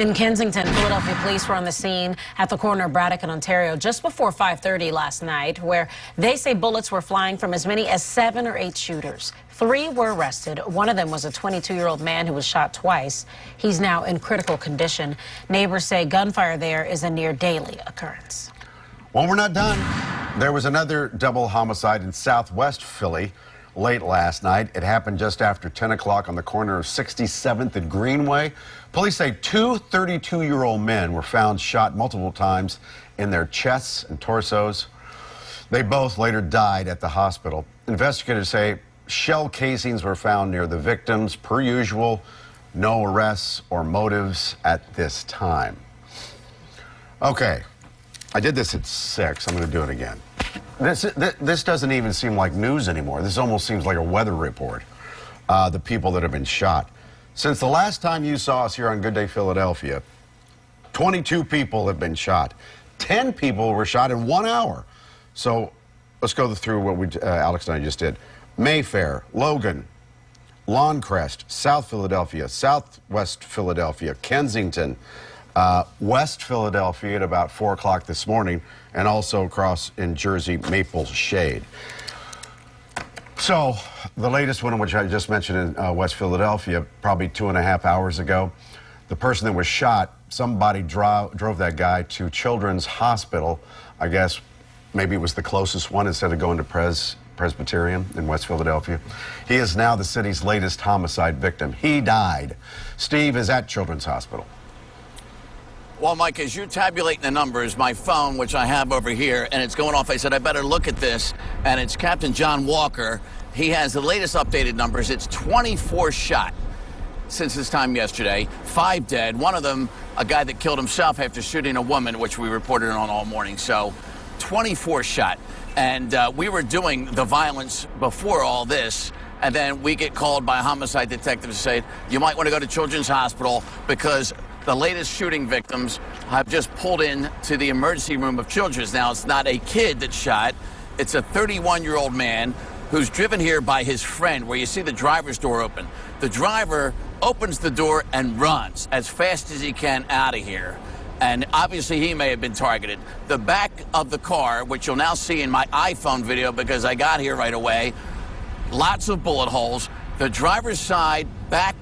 In Kensington, Philadelphia police were on the scene at the corner of Braddock and Ontario just before 5:30 last night, where they say bullets were flying from as many as 7 or 8 shooters. 3 were arrested. One of them was a 22-year-old man who was shot twice. He's now in critical condition. Neighbors say gunfire there is a near daily occurrence. Well, we're not done. There was another double homicide in southwest Philly late last night. It happened just after 10 o'clock on the corner of 67th and Greenway. Police say 2 32-year-old men were found shot multiple times in their chests and torsos. They both later died at the hospital. Investigators say shell casings were found near the victims. Per usual, no arrests or motives at this time. Okay, I did this at 6. I'm going to do it again. This doesn't even seem like news anymore. This almost seems like a weather report. The people that have been shot. Since the last time you saw us here on Good Day Philadelphia, 22 people have been shot. 10 people were shot in 1 hour. So let's go through what Alex and I just did. Mayfair, Logan, Lawncrest, South Philadelphia, Southwest Philadelphia, Kensington, West Philadelphia at about 4 o'clock this morning, and also across in Jersey, Maple Shade. So the latest one, which I just mentioned in West Philadelphia, probably 2.5 hours ago, the person that was shot, somebody drove that guy to Children's Hospital. I guess maybe it was the closest one instead of going to Presbyterian in West Philadelphia. He is now the city's latest homicide victim. He died. Steve is at Children's Hospital. Well, Mike, as you're tabulating the numbers, my phone, which I have over here, and it's going off, I said, I better look at this. And it's Captain John Walker. He has the latest updated numbers. It's 24 shot since this time yesterday, 5 dead. One of them, a guy that killed himself after shooting a woman, which we reported on all morning. So 24 shot. And we were doing the violence before all this. And then we get called by a homicide detective to say, you might want to go to Children's Hospital because the latest shooting victims have just pulled in to the emergency room of Children's. Now, it's not a kid that's shot. It's a 31-year-old man who's driven here by his friend, where you see the driver's door open. The driver opens the door and runs as fast as he can out of here. And obviously, he may have been targeted. The back of the car, which you'll now see in my iPhone video because I got here right away, lots of bullet holes. The driver's side back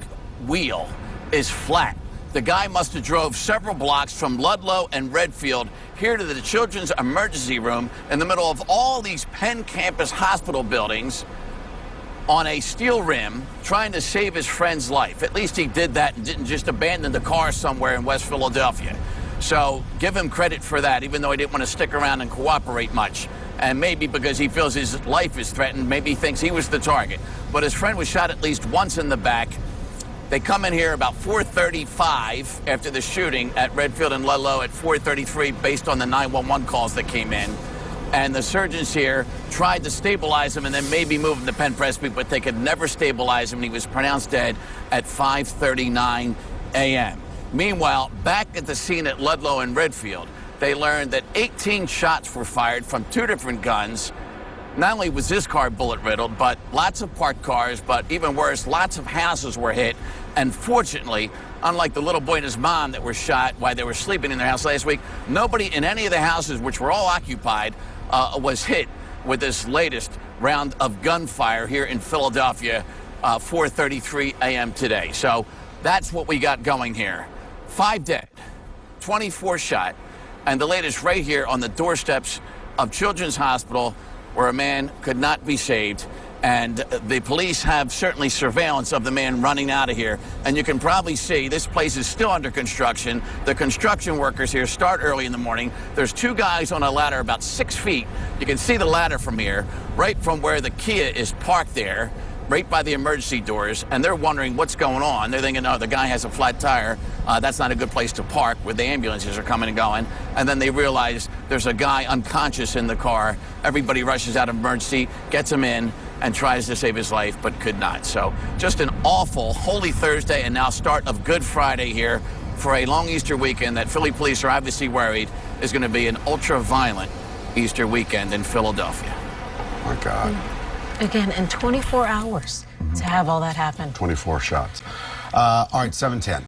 wheel is flat. The guy must have drove several blocks from Ludlow and Redfield here to the Children's Emergency Room in the middle of all these Penn Campus hospital buildings on a steel rim trying to save his friend's life. At least he did that and didn't just abandon the car somewhere in West Philadelphia. So give him credit for that, even though he didn't want to stick around and cooperate much. And maybe because he feels his life is threatened, maybe he thinks he was the target. But his friend was shot at least once in the back. They come in here about 4:35 after the shooting at Redfield and Ludlow at 4:33 based on the 911 calls that came in. And the surgeons here tried to stabilize him and then maybe move him to Penn Presby, but they could never stabilize him, and he was pronounced dead at 5:39 a.m. Meanwhile, back at the scene at Ludlow and Redfield, they learned that 18 shots were fired from 2 different guns. Not only was this car bullet-riddled, but lots of parked cars, but even worse, lots of houses were hit. And fortunately, unlike the little boy and his mom that were shot while they were sleeping in their house last week, nobody in any of the houses, which were all occupied, was hit with this latest round of gunfire here in Philadelphia, 4:33 a.m. today. So that's what we got going here. 5 dead, 24 shot, and the latest right here on the doorsteps of Children's Hospital, where a man could not be saved. And the police have certainly surveillance of the man running out of here. And you can probably see this place is still under construction. The construction workers here start early in the morning. There's 2 guys on a ladder about 6 feet. You can see the ladder from here, right from where the Kia is parked there, right by the emergency doors, and they're wondering what's going on. They're thinking, oh, the guy has a flat tire. That's not a good place to park where the ambulances are coming and going. And then they realize there's a guy unconscious in the car. Everybody rushes out of emergency, gets him in, and tries to save his life, but could not. So just an awful Holy Thursday and now start of Good Friday here for a long Easter weekend that Philly police are obviously worried is going to be an ultra-violent Easter weekend in Philadelphia. Oh, my God. Again, in 24 hours to have all that happen. 24 shots. All right, 7:10.